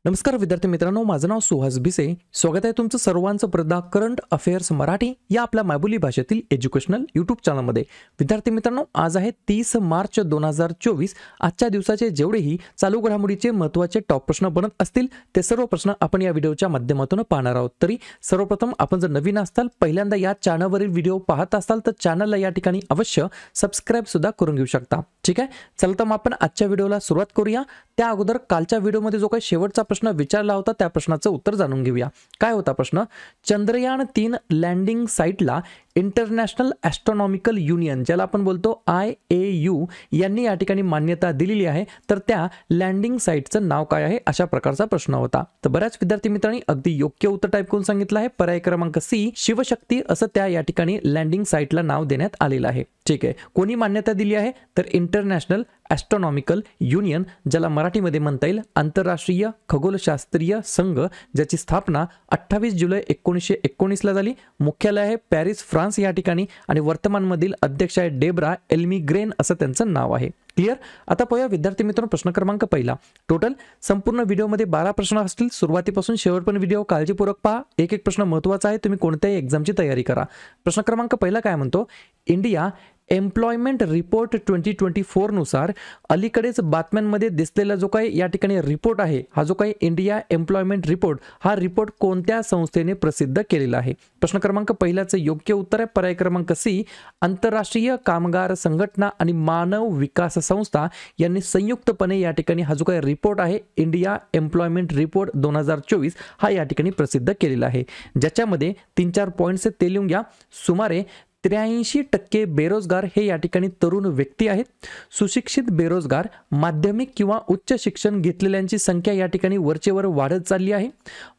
नमस्कार विद्यार्थी मित्रांनो, माझं नाव सुहास भिसे. स्वागत आहे तुमचं सर्वांचं प्रदा करंट अफेअर्स मराठी या आपल्या मायबोली भाषेतील एज्युकेशनल यूट्यूब चॅनलमध्ये. विद्यार्थी मित्रांनो, आज आहे 30 मार्च 2024. आजच्या दिवसाचे जेवढेही चालू घडामोडीचे महत्त्वाचे टॉप प्रश्न बनत असतील ते सर्व प्रश्न आपण या व्हिडिओच्या माध्यमातून पाहणार आहोत. तरी सर्वप्रथम आपण जर नवीन असाल, पहिल्यांदा या चॅनलवरील व्हिडिओ पाहत असाल तर चॅनलला या ठिकाणी अवश्य सबस्क्राईब सुद्धा करून घेऊ शकता. ठीक आहे, चला तर मग आपण आजच्या व्हिडिओला सुरुवात करूया. त्या अगोदर कालच्या व्हिडिओमध्ये जो काही शेवटचा प्रश्न विचारला होता त्या प्रश्नाचं उत्तर जाणून घेऊया. काय होता प्रश्न? चंद्रयान-3 लँडिंग साइटला इंटरनॅशनल ॲस्ट्रॉनॉमिकल युनियन, ज्याला आपण बोलतो IAU, यांनी या ठिकाणी मान्यता दिलेली आहे. तर त्या लँडिंग साइटचं नाव काय आहे, अशा प्रकारचा प्रश्न होता. तर बऱ्याच विद्यार्थी मित्रांनी अगदी योग्य उत्तर टाईप करून सांगितलं आहे. पर्याय क्रमांक C, शिवशक्ती असं त्या या ठिकाणी लँडिंग साइटला नाव देण्यात आलेलं आहे. ठीक आहे, कोणी मान्यता दिली आहे तर इंटरनॅशनल ॲस्ट्रॉनॉमिकल युनियन, ज्याला मराठीमध्ये म्हणता येईल आंतरराष्ट्रीय खगोलशास्त्रीय संघ, ज्याची स्थापना 28 जुलै 1919ला झाली. मुख्यालय आहे पॅरिस, फ्रान्स या ठिकाणी, आणि वर्तमानमधील अध्यक्ष आहे डेब्रा एल्मिग्रेन असं त्यांचं नाव आहे. क्लिअर? आता पाहूया विद्यार्थी मित्रांनो प्रश्न क्रमांक पहिला. टोटल संपूर्ण व्हिडिओमध्ये 12 प्रश्न असतील. सुरुवातीपासून शेवटपर्यंत व्हिडिओ काळजीपूर्वक पहा. एक एक प्रश्न महत्त्वाचा आहे, तुम्ही कोणत्याही एक्झामची तयारी करा. प्रश्न क्रमांक पहिला काय म्हणतो? इंडिया एम्प्लॉयमेंट रिपोर्ट 2024 नुसार अलीकडेच बातम्यांमध्ये दिसलेला जो काही या ठिकाणी रिपोर्ट आहे, हा जो काही इंडिया एम्प्लॉयमेंट रिपोर्ट, हा रिपोर्ट कोणत्या संस्थेने प्रसिद्ध केलेला आहे? प्रश्न क्रमांक पहिल्याचं योग्य उत्तर आहे पर्याय क्रमांक C, आंतरराष्ट्रीय कामगार संघटना आणि मानव विकास संस्था यांनी संयुक्तपणे या ठिकाणी हा जो काही रिपोर्ट आहे इंडिया एम्प्लॉयमेंट रिपोर्ट 2024 हा या ठिकाणी प्रसिद्ध केलेला आहे. ज्याच्यामध्ये 3-4 पॉईंट्स ते लिहून घ्या. सुमारे 83% बेरोजगार हे या ठिकाणी तरुण व्यक्ती आहेत. सुशिक्षित बेरोजगार, माध्यमिक किंवा उच्च शिक्षण घेतलेल्यांची संख्या या ठिकाणी वरचेवर वाढत चालली आहे.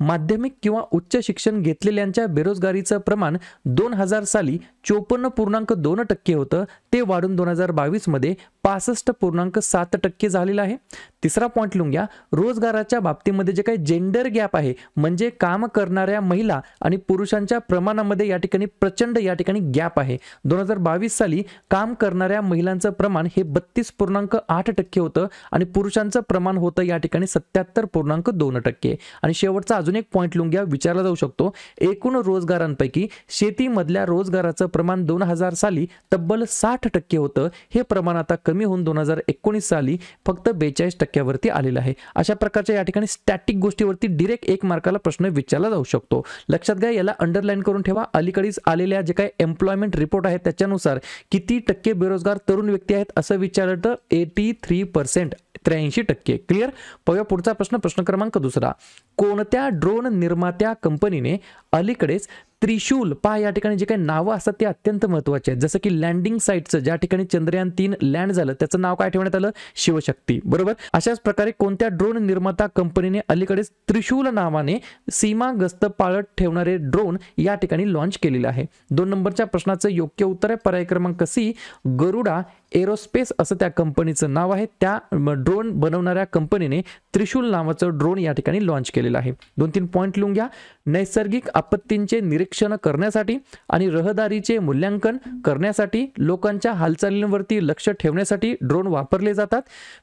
माध्यमिक किंवा उच्च शिक्षण घेतलेल्यांच्या बेरोजगारीचं प्रमाण 2000 साली 54.2% होतं, ते वाढून 2022 मध्ये 65.7% झालेलं आहे. तिसरा पॉईंट लिहून घ्या. रोजगाराच्या बाबतीमध्ये जे काही जेंडर गॅप आहे, म्हणजे काम करणाऱ्या महिला आणि पुरुषांच्या प्रमाणामध्ये या ठिकाणी प्रचंड या ठिकाणी गॅप आहे. 2022 साली काम करणाऱ्या महिलांचं प्रमाण हे 32.8% होतं आणि पुरुषांचं प्रमाण होतं या ठिकाणी 77.2%. आणि शेवटचा अजून एक पॉईंट लिहून घ्या, विचारला जाऊ शकतो. एकूण रोजगारांपैकी शेतीमधल्या रोजगाराचं प्रमाण 2000 साली तब्बल 60% होतं. हे प्रमाण आता कमी होऊन 2019 साली फक्त 42% वरती आलेलं आहे. अशा प्रकारच्या या ठिकाणी स्टॅटिक गोष्टीवरती डायरेक्ट 1 मार्काला प्रश्न विचारला जाऊ शकतो. लक्षात घ्या, याला अंडरलाईन करून ठेवा. अलीकडेच आलेल्या जे काही एम्प्लॉयमेंट रिपोर्ट आहे त्याच्यानुसार किती टक्के बेरोजगार तरुण व्यक्ती आहेत असं विचारलं तर 83%, 83%. क्लिअर? पाहूया पुढचा प्रश्न. प्रश्न क्रमांक दुसरा. कोणत्या ड्रोन निर्मात्या कंपनीने अलीकडेच त्रिशूल, पहा या ठिकाणी जे काही नावं असतात ते अत्यंत महत्त्वाचे आहेत. जसं की लँडिंग साइटचं ज्या ठिकाणी चंद्रयान-3 लँड झालं त्याचं नाव काय ठेवण्यात आलं? शिवशक्ती. बरोबर. अशाच प्रकारे कोणत्या ड्रोन निर्माता कंपनीने अलीकडेच त्रिशूल नावाने सीमा गस्त पाळत ठेवणारे ड्रोन या ठिकाणी लॉन्च केलेले आहे? 2 नंबरच्या प्रश्नाचं योग्य उत्तर आहे पर्याय क्रमांक C, गरुडा एरोस्पेस असं त्या कंपनीचं नाव आहे. त्या ड्रोन बनवणाऱ्या कंपनीने त्रिशूल नावाचं ड्रोन या ठिकाणी लॉन्च केलेलं आहे. 2-3 पॉईंट लिहून घ्या. नैसर्गिक आपत्तींचे निरीक्षण करण्यासाठी आणि रहदारीचे मूल्यांकन करण्यासाठी, लोकांच्या हालचालींवरती लक्ष ठेवण्यासाठी ड्रोन वापरले जातात.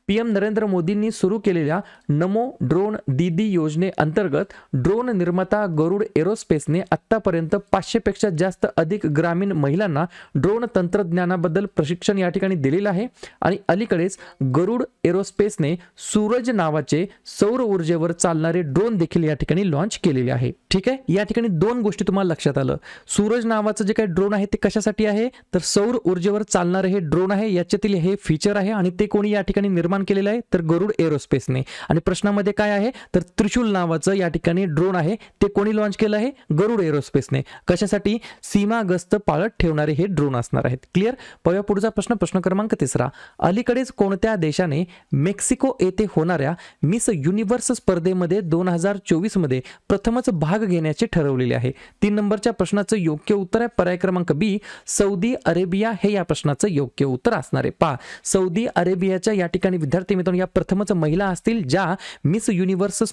PM नरेंद्र मोदींनी सुरू केलेल्या नमो ड्रोन दीदी योजनेअंतर्गत ड्रोन निर्माता गरुड एरोस्पेसने आतापर्यंत 500 पेक्षा जास्त अधिक ग्रामीण महिलांना ड्रोन तंत्रज्ञानाबद्दल प्रशिक्षण या ठिकाणी दिलेलं आहे. आणि अलीकडेच गरुड एरोस्पेसने सूरज नावाचे सौर ऊर्जेवर चालणारे ड्रोन देखील या ठिकाणी लॉन्च केलेले आहे. ठीक आहे, या ठिकाणी 2 गोष्टी तुम्हाला लक्षात आलं. सूरज नावाचं जे काही ड्रोन आहे ते कशासाठी आहे तर सौर ऊर्जेवर चालणारे हे ड्रोन आहे, याच्यातील हे फीचर आहे. आणि ते कोणी या ठिकाणी निर्माण केलेलं आहे तर गरुड एरोस्पेसने. आणि प्रश्नामध्ये काय आहे तर त्रिशूल नावाचं या ठिकाणी ड्रोन आहे, ते कोणी लॉन्च केलं आहे? गरुड एरोस्पेसने. कशासाठी? सीमा गस्त पाळत ठेवणारे हे ड्रोन असणार आहेत. क्लिअर? पाहूया पुढचा प्रश्न. प्रश्न क्रमांक 3. अलीकडेच कोणत्या देशाने मेक्सिको येथे होणाऱ्या मिस युनिव्हर्स स्पर्धेमध्ये 2024 मध्ये प्रथमच भाग घेण्याचे ठरवलेले आहे? 3 नंबरच्या प्रश्नाचं योग्य उत्तर आहे पर्याय क्रमांक B, सौदी अरेबिया हे या प्रश्नाचं योग्य उत्तर असणार आहे. पहा, सौदी अरेबियाच्या या ठिकाणी विद्यार्थी मित्रांनो या प्रथमच महिला असतील ज्या मिस युनिव्हर्स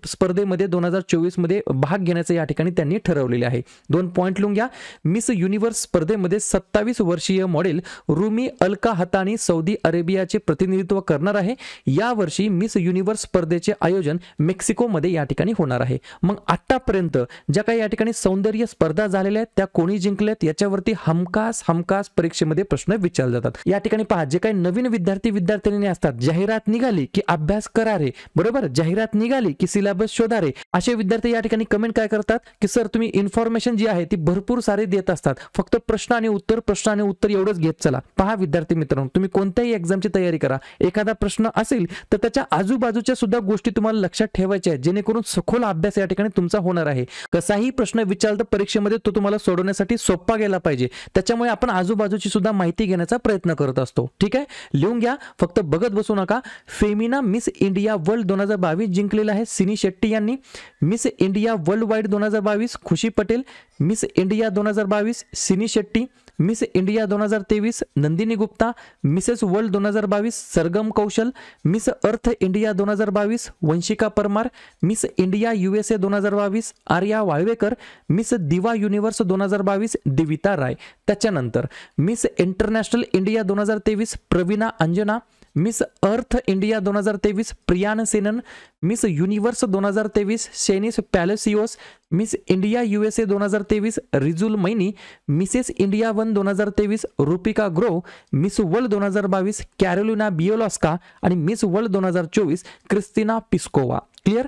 स्पर्धेमध्ये 2024 मध्ये भाग घेण्याचं या ठिकाणी त्यांनी ठरवलेले आहे. 2 पॉईंट लिहून घ्या. मिस युनिव्हर्स स्पर्धेमध्ये 27 वर्षीय मॉडेल रुमी अल अलका हतानी सौदी अरेबियाचे प्रतिनिधित्व करणार आहे। यावर्षी मिस युनिव्हर्स स्पर्धेचे आयोजन मेक्सिकोमध्ये या ठिकाणी होणार आहे। मग आतापर्यंत ज्या काही या ठिकाणी सौंदर्य स्पर्धा झालेल्या आहेत त्या कोणी जिंकल्यात याच्यावरती हमखास परीक्षेमध्ये प्रश्न विचारले जातात। या ठिकाणी पहा, जे काही नवीन विद्यार्थ्यांनी असतात, जाहिरात निघाली की अभ्यास करा रे, बरोबर, जाहिरात निघाली की सिलेबस शोधा रे, असे विद्यार्थी या ठिकाणी कमेंट काय करतात की सर तुम्ही इन्फॉर्मेशन जी आहे ती भरपूर सारी देत असतात, फक्त प्रश्न आणि उत्तर एवढंच घेत चला। पहा विद्यार्थी मित्रांनो, तुम्ही कोणत्याही एक्झामची तयारी करा, एखादा प्रश्न असेल तर त्याच्या आजूबाजूच्या सुद्धा गोष्टी तुम्हाला लक्षात ठेवायच्या आहेत, जेणेकरून सखोल अभ्यास या ठिकाणी तुमचा होणार आहे। कसाही प्रश्न विचारला परीक्षेमध्ये तो तुम्हाला सोडवण्यासाठी सोपा गेला पाहिजे, त्याच्यामुळे आपण आजूबाजूची सुद्धा माहिती घेण्याचा प्रयत्न करत असतो। ठीक आहे, लिहून घ्या, फक्त बघत बसू नका। फेमिना मिस इंडिया वर्ल्ड 2022 जिंकलेला आहे सिनी शेट्टी यांनी। Miss India world wide 2022 Khushi Patel. Miss India 2022 Sini Shetty. Miss India 2023 Nandini Gupta. Mrs world 2022 Sargam Kaushal. Miss earth India 2022 Vanshika Parmar. Miss India USA 2022 Arya Walvekar. Miss diva universe 2022 Divita Rai. त्याच्यानंतर miss international India 2023 Praveena Anjana. Miss earth India 2023 Priyan Sennan. Miss universe 2023 Sheynnis Palacios. Miss India USA 2023 Rijul Maini. Mrs India 2023 रुपिका grow. Miss world 2022 Carolina बियोलॉस्का आणि miss world 2024 Christina Piskova. Clear.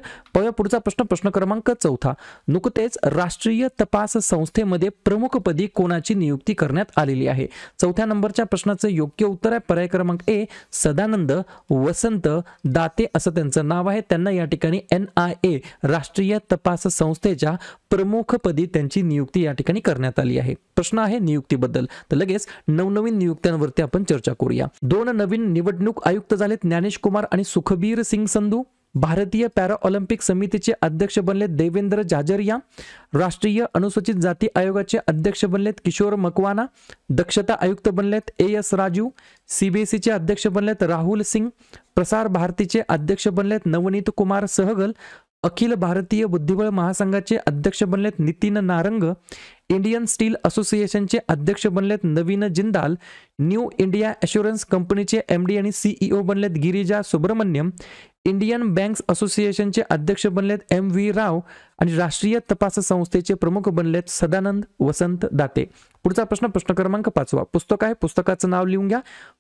पुढचा प्रश्न क्रमांक 4, नुकतेच राष्ट्रीय तपास संस्थेमध्ये प्रमुखपदी कोणाची नियुक्ती करण्यात आलेली आहे? 4थ्या नंबरच्या प्रश्नाचं योग्य उत्तर आहे पर्याय क्रमांक ए, सदानंद वसंत दाते असं त्यांचं नाव आहे। त्यांना या ठिकाणी NIA राष्ट्रीय तपास संस्थेच्या प्रमुखपदी त्यांची नियुक्ती या ठिकाणी करण्यात आली आहे। प्रश्न आहे नियुक्तीबद्दल, तर लगेच नवनवीन नियुक्त्यांवरती आपण चर्चा करूया। 2 नवीन निवडणूक आयुक्त झालेत, ज्ञानेश कुमार आणि सुखबीर सिंग संधू। भारतीय पॅरा ऑलिम्पिक समितीचे अध्यक्ष बनलेत देवेंद्र जाजरिया। राष्ट्रीय अनुसूचित जाती आयोगाचे अध्यक्ष बनलेत किशोर मकवाना। दक्षता आयुक्त बनलेत AS राजू। CBSEचे अध्यक्ष बनलेत राहुल सिंग। प्रसार भारतीचे अध्यक्ष बनलेत नवनीत कुमार सहगल। अखिल भारतीय बुद्धिबळ महासंघाचे अध्यक्ष बनलेत नितीन नारंग। इंडियन स्टील असोसिएशनचे अध्यक्ष बनलेत नवीन जिंदाल। न्यू इंडिया ॲश्युरन्स कंपनीचे MD आणि CEO बनलेत गिरिजा सुब्रमण्यम। इंडियन बँक्स असोसिएशनचे अध्यक्ष बनलेत MV राव आणि राष्ट्रीय तपास संस्थेचे प्रमुख बनलेत सदानंद वसंत दाते। पुढचा प्रश्न क्रमांक 5, पुस्तक आहे, पुस्तकाचं नाव लिहून घ्या।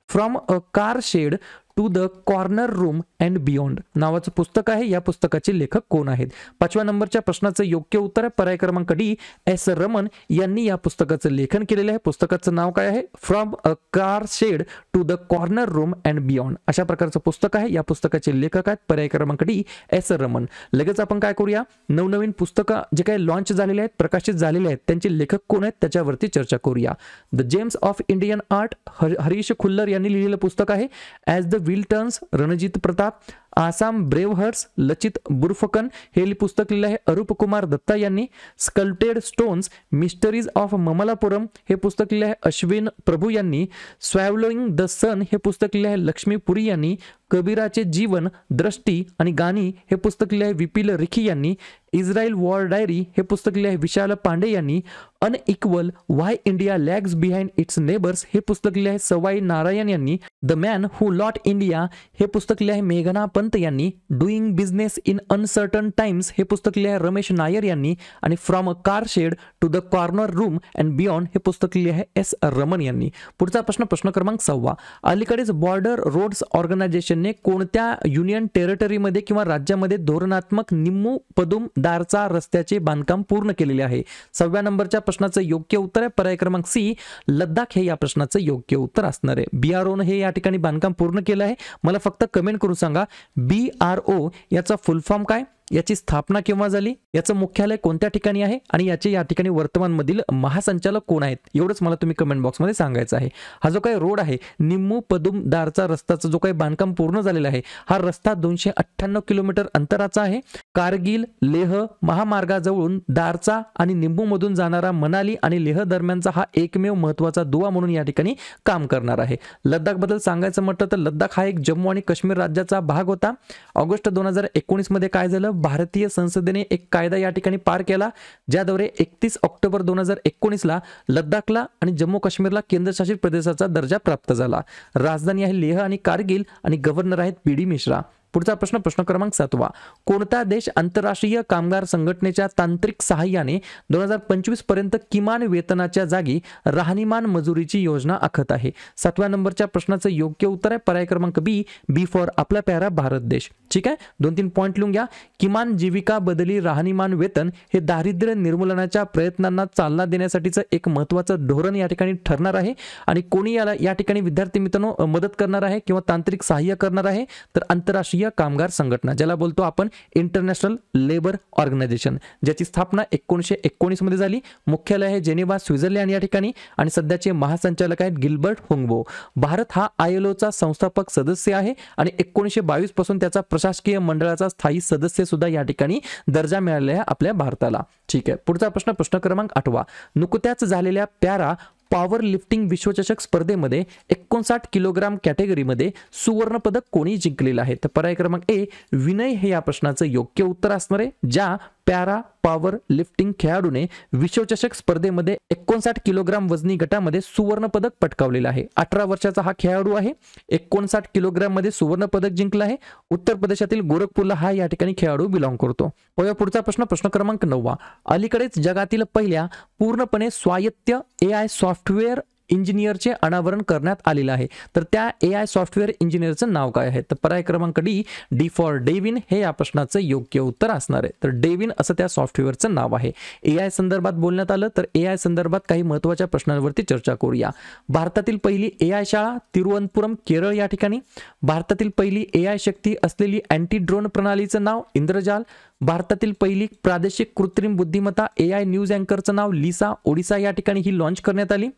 From a car shed to the corner room and beyond नावाचं पुस्तक आहे। या पुस्तकाचे लेखक कोण आहेत? 5व्या नंबरच्या प्रश्नाचं योग्य उत्तर आहे पर्याय क्रमांक डी, S रमन यांनी या पुस्तकाचं लेखन केलेलं आहे। पुस्तकाचं नाव काय आहे? From a car shed to the corner room and beyond अशा प्रकारचं पुस्तक आहे। या पुस्तकाचे लेखक आहेत पर्याय क्रमांक डी, S रमन। लगेच आपण काय करूया, नवनवीन पुस्तकं जे काही लॉन्च झालेले आहेत, प्रकाशित झालेले आहेत, त्यांचे लेखक कोण आहेत त्याच्यावरती चर्चा करूया। The gems of Indian art Harish Khullar यांनी लिहिलेलं पुस्तक आहे। As the wheel turns Ranjit Pratap. Assam brave hearts Lachit Borphukan हे पुस्तक लिहिलं आहे अरूप कुमार दत्ता यांनी। Sculpted stones mysteries of Mamallapuram हे पुस्तक लिहिलं आहे अश्विन प्रभू यांनी। स्वॅवलोइंग द सन हे पुस्तक लिहिलं आहे लक्ष्मी पुरी यांनी। कबीराचे जीवन दृष्टी आणि गाणी हे पुस्तक लिहिलं आहे विपिल रिखी यांनी। इस्रायल वॉर डायरी हे पुस्तक लिहिलं आहे विशाल पांडे यांनी। Unequal why India lags behind its neighbours हे पुस्तक लिहिलं आहे सवाई नारायण यांनी। The man who lost India हे पुस्तक लिहिलं आहे मेघना पंत यांनी। Doing business in uncertain times हे पुस्तक लिहिलं आहे रमेश नायर यांनी। आणि from a car shed to the corner room and beyond हे पुस्तक लिहिलं आहे S रमन यांनी। पुढचा प्रश्न क्रमांक 6, अलीकडेच बॉर्डर रोड्स ऑर्गनायझेशनने कोणत्या युनियन टेरिटरीमध्ये किंवा राज्यामध्ये धोरणात्मक निम्मू पदुम दारचा रस्त्याचे बांधकाम पूर्ण केलेले आहे? 6व्या नंबरच्या प्रश्नाचं योग्य उत्तर आहे पर्याय क्रमांक सी, लद्दाख हे या प्रश्नाचं योग्य उत्तर असणार आहे। BRO हे या ठिकाणी बांधकाम पूर्ण केलं आहे। मला फक्त कमेंट करून सांगा BRO याचा फुल फॉर्म काय, याची स्थापना केव्हा झाली, याचं मुख्यालय कोणत्या ठिकाणी आहे आणि याचे या ठिकाणी वर्तमानमधील महासंचालक कोण आहेत, एवढंच मला तुम्ही कमेंट बॉक्समध्ये सांगायचं आहे। हा जो काही रोड आहे निम्मू पदुम दारचा रस्त्याचा जो काही बांधकाम पूर्ण झालेला आहे, हा रस्ता 298 किलोमीटर अंतराचा आहे। कारगिल लेह महामार्गाजवळून दारचा आणि निम्मू मधून जाणारा मनाली आणि लेह दरम्यानचा हा एकमेव महत्त्वाचा दुवा म्हणून या ठिकाणी काम करणार आहे। लद्दाख बद्दल सांगायचं म्हटलं तर लद्दाख हा एक जम्मू आणि काश्मीर राज्याचा भाग होता। ऑगस्ट 2019 मध्ये काय झालं, भारतीय संसदेने एक कायदा या ठिकाणी पार केला, ज्याद्वारे 31 ऑक्टोबर 2019ला लडाखला आणि जम्मू काश्मीरला केंद्रशासित प्रदेशाचा दर्जा प्राप्त झाला. राजधानी आहे लेह आणि कारगिल आणि गव्हर्नर आहेत बी.डी. मिश्रा. पुढचा प्रश्न, प्रश्न क्रमांक 7. कोणता देश आंतरराष्ट्रीय कामगार संघटनेच्या तांत्रिक सहाय्याने 2025 पर्यंत किमान वेतनाच्या जागी राहणीमान मजुरीची योजना आखत आहे? 7व्या नंबरच्या प्रश्नाचं योग्य उत्तर आहे पर्याय क्रमांक बी फॉर आपला प्यारा भारत देश. ठीक आहे, 2-3 पॉइंट लिहून घ्या. किमान जीविका बदली राहणीमान वेतन हे दारिद्र्य निर्मूलनाच्या प्रयत्नांना चालना देण्यासाठीचं एक महत्त्वाचं धोरण या ठिकाणी ठरणार आहे. आणि कोणी याला या ठिकाणी विद्यार्थी मित्रांनो मदत करणार आहे किंवा तांत्रिक सहाय्य करणार आहे? तर आंतरराष्ट्रीय कामगार संघटना, ज्याला बोलतो आपण इंटरनॅशनल लेबर ऑर्गनायझेशन, ज्याची स्थापना 1919 मध्ये झाली. मुख्यालय आहे जेनेवा, स्वित्झर्लंड या ठिकाणी आणि सध्याचे महासंचालक आहेत गिल्बर्ट हुंगबो. भारत हा ILOचा संस्थापक सदस्य आहे आणि 1922 पासून त्याचा प्रशासकीय मंडळाचा स्थायी सदस्य सुद्धा या ठिकाणी दर्जा मिळालेला आहे आपल्या भारताला. ठीक आहे, पुढचा प्रश्न, प्रश्न क्रमांक 8. नुकत्याच झालेल्या पॅरा पॉवर लिफ्टिंग विश्वचषक स्पर्धेमध्ये 59 किलोग्राम कॅटेगरीमध्ये सुवर्ण पदक कोणी जिंकलेलं आहे? तर पर्याय क्रमांक ए विनय हे या प्रश्नाचं योग्य उत्तर असणार आहे. ज्या पॅरा पॉवर लिफ्टिंग खेळाडूने विश्वचषक स्पर्धेमध्ये 59 किलोग्राम वजनी गटामध्ये सुवर्ण पदक पटकावलेलं आहे. 18 वर्षाचा हा खेळाडू आहे. 59 किलोग्राम मध्ये सुवर्ण पदक जिंकलं आहे. उत्तर प्रदेशातील गोरखपूरला हा या ठिकाणी खेळाडू बिलॉंग करतो. पुढचा प्रश्न, प्रश्न क्रमांक 9. अलीकडेच जगातील पहिल्या पूर्णपणे स्वायत्त AI सॉफ्टवेअर इंजिनियरचे अनावरण करण्यात आलेलं आहे. तर त्या AI सॉफ्टवेअर इंजिनियरचं नाव काय आहे? तर पर्याय क्रमांक डी फॉर डेविन हे या प्रश्नाचं योग्य उत्तर असणार आहे. तर डेविन असं त्या सॉफ्टवेअरचं नाव आहे. AI संदर्भात बोलण्यात आलं तर AI संदर्भात काही महत्त्वाच्या प्रश्नांवरती चर्चा करूया. भारतातील पहिली AI शाळा तिरुवनंतपुरम केरळ या ठिकाणी. भारतातील पहिली AI शक्ती असलेली अँटी ड्रोन प्रणालीचं नाव इंद्रजाल. भारतातील पहिली प्रादेशिक कृत्रिम बुद्धिमत्ता AI न्यूज अँकरचं नाव लिसा, ओडिसा या ठिकाणी ही लॉन्च करण्यात आली.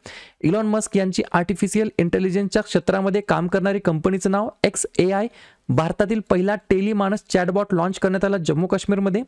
इलॉन मस्क यांची आर्टिफिशियल इंटेलिजन्सच्या क्षेत्रामध्ये काम करणारी कंपनीचं नाव XAI. भारतातील पहिला टेलिमानस चॅटबॉट लॉन्च करण्यात आला जम्मू काश्मीरमध्ये.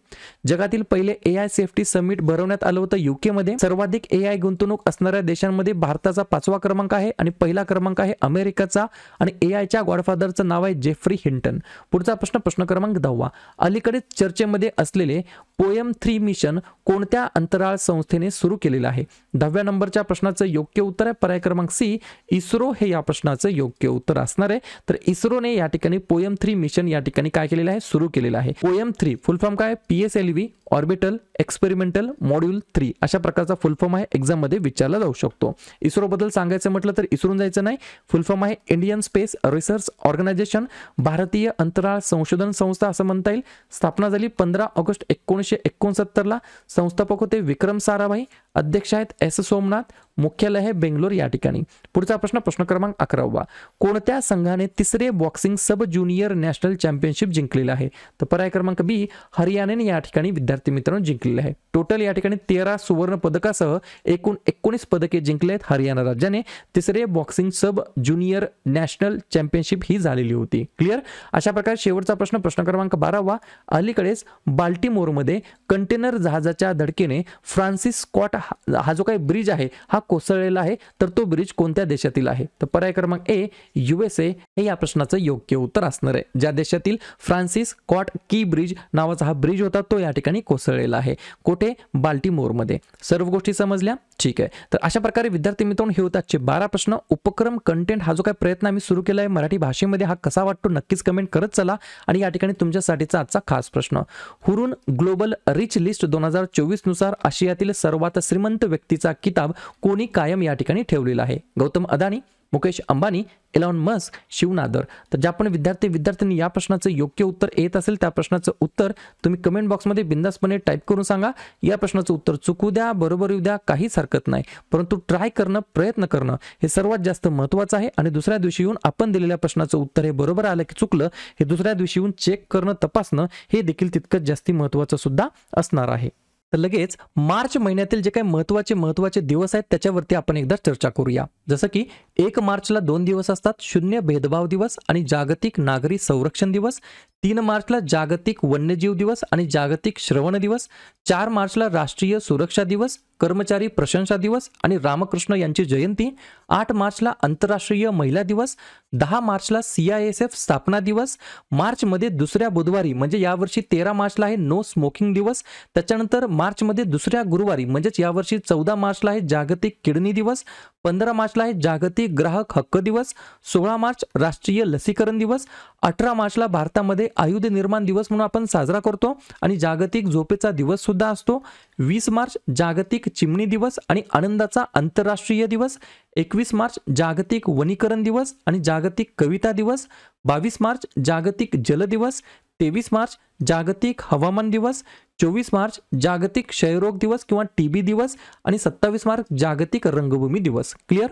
जगातील पहिले AI सेफ्टी समिट भरवण्यात आलं होतं UK मध्ये. सर्वाधिक AI गुंतवणूक असणाऱ्या देशांमध्ये भारताचा 5वा क्रमांक आहे आणि पहिला क्रमांक आहे अमेरिकेचा आणि AIच्या गॉडफादरचं नाव आहे जेफ्री हिंटन. पुढचा प्रश्न, प्रश्न क्रमांक 10. अलीकडेच चर्चेमध्ये असलेले पोएम 3 मिशन कोणत्या अंतराळ संस्थेने सुरू केलेलं आहे? 10व्या नंबरच्या प्रश्नाचं योग्य उत्तर आहे पर्याय क्रमांक सी इस्रो हे या प्रश्नाचं योग्य उत्तर असणार आहे. तर इस्रोने या ठिकाणी पोएम 3 मिशन या ठिकाणी काय केलेलं आहे? सुरू केलेलं आहे. पोएम 3 फुल फॉर्म काय? PSLV ऑर्बिटल एक्सपेरिमेंटल मॉड्यूल 3 अशा प्रकारचा फुल फॉर्म आहे. एक्झाम मध्ये विचारला जाऊ शकतो. इस्रो बद्दल सांगायचं म्हटलं तर इसरून जायचं नाही. फुल फॉर्म आहे इंडियन स्पेस रिसर्च ऑर्गनायझेशन, भारतीय अंतराळ संशोधन संस्था असं म्हणता येईल. स्थापना झाली 15 ऑगस्ट 1969ला. संस्थापक होते विक्रम साराभाई. अध्यक्ष आहेत S सोमनाथ. मुख्यालय आहे बेंगलोर या ठिकाणी. पुढचा प्रश्न, प्रश्न क्रमांक 11. कोणत्या संघाने तिसरे boxing sub junior national championship जिंकलेलं आहे? तर पर्याय क्रमांक बी हरियाणाने या ठिकाणी विद्यार्थी मित्रांनो जिंकलेले आहे. टोटल या ठिकाणी 13 सुवर्ण पदकासह एकूण 19 पदके जिंकले आहेत हरियाणा राज्याने. तिसरे boxing sub junior national championship ही झालेली होती. क्लिअर? अशा प्रकारे शेवटचा प्रश्न, प्रश्न क्रमांक 12. अलीकडेच बाल्टिमोरमध्ये कंटेनर जहाजाच्या धडकेने फ्रान्सिस स्कॉट हा जो काही ब्रिज आहे हा कोसळलेला आहे. तर तो ब्रिज कोणत्या देशातील आहे? तर पर्याय क्रमांक ए USA हे या प्रश्नाचं योग्य उत्तर असणार आहे. ज्या देशातील फ्रान्सिस स्कॉट की ब्रिज नावाचा हा ब्रिज होता तो या ठिकाणी कोसळलेला आहे. कुठे? बाल्टिमोरमध्ये. सर्व गोष्टी समजल्या? ठीक आहे. तर अशा प्रकारे विद्यार्थी मित्रांनो हे होतात 12 प्रश्न. उपक्रम कंटेंट हा जो काही प्रयत्न आम्ही सुरू केला आहे मराठी भाषेमध्ये हा कसा वाटतो नक्कीच कमेंट करत चला. आणि या ठिकाणी तुमच्यासाठीचा आजचा खास प्रश्न, हुरून ग्लोबल रिच लिस्ट 2024 नुसार आशियातील सर्वात श्रीमंत व्यक्तीचा किताब कोणी कायम या ठिकाणी ठेवलेला आहे? Gautam Adani, Mukesh Ambani, Elon Musk, Shiv Nadar. तर ज्या पण विद्यार्थ्यांनी या प्रश्नाचं योग्य उत्तर येत असेल त्या प्रश्नाचं उत्तर तुम्ही कमेंट बॉक्समध्ये बिंदासपणे टाईप करून सांगा. या प्रश्नाचं उत्तर चुकू द्या, बरोबर येऊ द्या, काहीच हरकत नाही. परंतु ट्राय करणं, प्रयत्न करणं हे सर्वात जास्त महत्त्वाचं आहे. आणि दुसऱ्या दिवशी येऊन आपण दिलेल्या प्रश्नाचं उत्तर हे बरोबर आलं की चुकलं हे दुसऱ्या दिवशी येऊन चेक करणं, तपासणं हे देखील तितकंच जास्ती महत्त्वाचं सुद्धा असणार आहे. तर लगेच मार्च महिन्यातील जे काही महत्त्वाचे दिवस आहेत त्याच्यावरती आपण एकदा चर्चा करूया. जसं की 1 मार्चला 2 दिवस असतात, शून्य भेदभाव दिवस आणि जागतिक नागरी संरक्षण दिवस. 3 मार्चला जागतिक वन्यजीव दिवस आणि जागतिक श्रवण दिवस. 4 मार्चला राष्ट्रीय सुरक्षा दिवस. कर्मचारी प्रशंसा दिवस आणि रामकृष्ण यांची जयंती. 8 मार्चला आंतरराष्ट्रीय महिला दिवस. 10 मार्चला CISF स्थापना दिवस. मार्चमध्ये दुसऱ्या बुधवारी म्हणजे यावर्षी 13 मार्चला आहे नो स्मोकिंग दिवस. त्याच्यानंतर मार्चमध्ये दुसऱ्या गुरुवारी म्हणजेच यावर्षी 14 मार्चला आहे जागतिक किडनी दिवस. 15 मार्चला आहे जागतिक ग्राहक हक्क दिवस. 16 मार्च राष्ट्रीय लसीकरण दिवस. 18 मार्चला भारतामध्ये आयुध निर्माण दिवस म्हणून आपण साजरा करतो आणि जागतिक झोपेचा दिवस सुद्धा असतो. 20 मार्च जागतिक चिमणी दिवस आणि आनंदाचा आंतरराष्ट्रीय दिवस. 21 मार्च जागतिक वनीकरण दिवस आणि जागतिक कविता दिवस. 22 मार्च जागतिक जल दिवस. 23 मार्च जागतिक हवामान दिवस. 24 मार्च जागतिक क्षयरोग दिवस किंवा TB दिवस आणि 27 मार्च जागतिक रंगभूमी दिवस. क्लिअर.